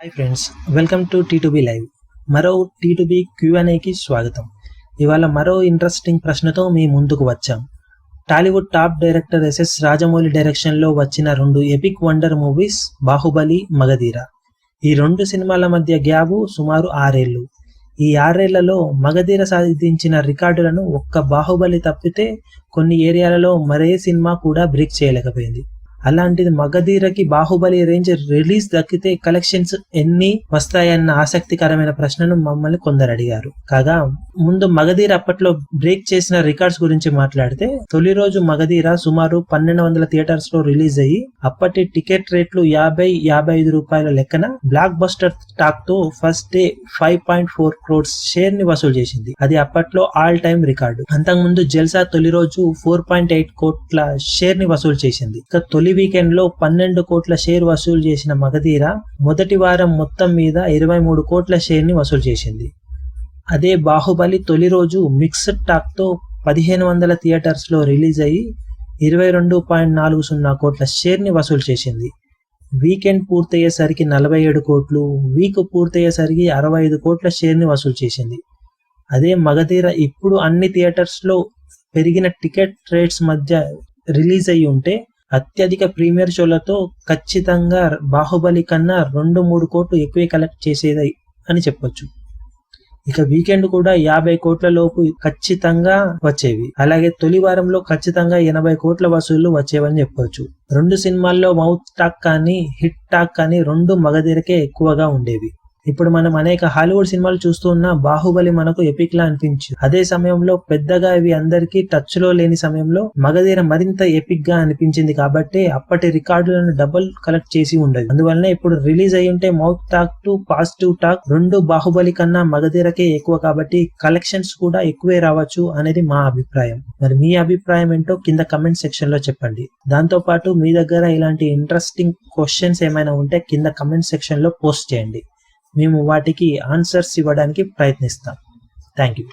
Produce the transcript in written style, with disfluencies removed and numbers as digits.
Hi friends, welcome to T2B live. మరో T2B Q&Aకి స్వాగతం. ఇవాళ మరో ఇంట్రెస్టింగ్ ప్రశ్నతో మీ ముందుకు వచ్చాం. Tollywood top director SS Rajamouli డైరెక్షన్లో వచ్చిన 2 epic wonder movies Baahubali, Magadheera. ఈ 2 సినిమాల మధ్య గ్యాప్ సుమారు 6 ఏళ్లు. ఈ 6 ఏళ్లలో మగధీర సాధించిన రికార్డులను ఒక్క బాహుబలి తప్పితే కొన్ని ఏరియాలలో మరే సినిమా కూడా బ్రేక్ చేయలేకపోయింది. అలాంటిది మగధీరకి బాహుబలి రేంజ్ రిలీజ్ దక్కితే కలెక్షన్స్ ఎన్ని వస్తాయన్న ఆసక్తికరమైన ప్రశ్నను మమ్మల్ని కొందరు అడిగారు. కాగా ముందు మగధీర అప్పట్లో బ్రేక్ చేసిన రికార్డ్స్ గురించి మాట్లాడితే, తొలి రోజు మగధీర సుమారు 1200 థియేటర్స్ లో రిలీజ్ అయ్యి అప్పటి టికెట్ రేట్లు 50-55 రూపాయల లెక్కన బ్లాక్ బస్టర్ టాక్ తో ఫస్ట్ డే 5.4 crores షేర్ ని వసూలు చేసింది. అది అప్పట్లో ఆల్ టైమ్ రికార్డు. అంతకుముందు జల్సా తొలి రోజు 4.8 కోట్ల షేర్ ని వసూలు చేసింది. తొలి వీకెండ్ లో 12 కోట్ల షేర్ వసూలు చేసిన మగధీర మొదటి వారం మొత్తం మీద 23 కోట్ల షేర్ ని వసూలు చేసింది. అదే బాహుబలి తొలి రోజు మిక్స్డ్ టాక్ తో 1500 థియేటర్స్ లో రిలీజ్ అయ్యి 22.40 కోట్ల షేర్ ని వసూలు చేసింది. వీకెండ్ పూర్తయ్యేసరికి 47 కోట్లు, వీక్ పూర్తయ్యేసరికి 65 కోట్ల షేర్ ని వసూలు చేసింది. అదే మగధీర ఇప్పుడు అన్ని థియేటర్స్ లో పెరిగిన టికెట్ రేట్స్ మధ్య రిలీజ్ అయ్యి ఉంటే అత్యధిక ప్రీమియర్ షోలతో ఖచ్చితంగా బాహుబలి కన్నా 2-3 కోట్లు ఎక్కువే కలెక్ట్ చేసేది అని చెప్పొచ్చు. ఇక వీకెండ్ కూడా 50 కోట్ల లోపు ఖచ్చితంగా వచ్చేవి. అలాగే తొలి వారంలో ఖచ్చితంగా 80 కోట్ల వసూళ్లు వచ్చేవని చెప్పొచ్చు. 2 సినిమాల్లో మౌత్ టాక్ కానీ హిట్ టాక్ కానీ 2 మగధీరకే ఎక్కువగా ఉండేవి. ఇప్పుడు మనం అనేక హాలీవుడ్ సినిమాలు చూస్తూ ఉన్న బాహుబలి మనకు ఎపిక్ లా అనిపించు. అదే సమయంలో పెద్దగా ఇవి అందరికీ టచ్ లో లేని సమయంలో మగధీర మరింత ఎపిక్ గా అనిపించింది కాబట్టి అప్పటి రికార్డులను డబుల్ కలెక్ట్ చేసి ఉండదు. అందువల్లనే ఇప్పుడు రిలీజ్ అయి ఉంటే mouth talk to positive talk 2 Baahubali కన్నా మగధీరకే ఎక్కువ కాబట్టి కలెక్షన్స్ కూడా ఎక్కువే రావచ్చు అనేది మా అభిప్రాయం. మరి మీ అభిప్రాయం ఏంటో కింద కమెంట్ సెక్షన్ లో చెప్పండి. దాంతో పాటు మీ దగ్గర ఇలాంటి ఇంట్రెస్టింగ్ క్వశ్చన్స్ ఏమైనా ఉంటే కింద కమెంట్ సెక్షన్ లో పోస్ట్ చేయండి. మేము వాటికి ఆన్సర్స్ ఇవ్వడానికి ప్రయత్నిస్తాం. Thank you.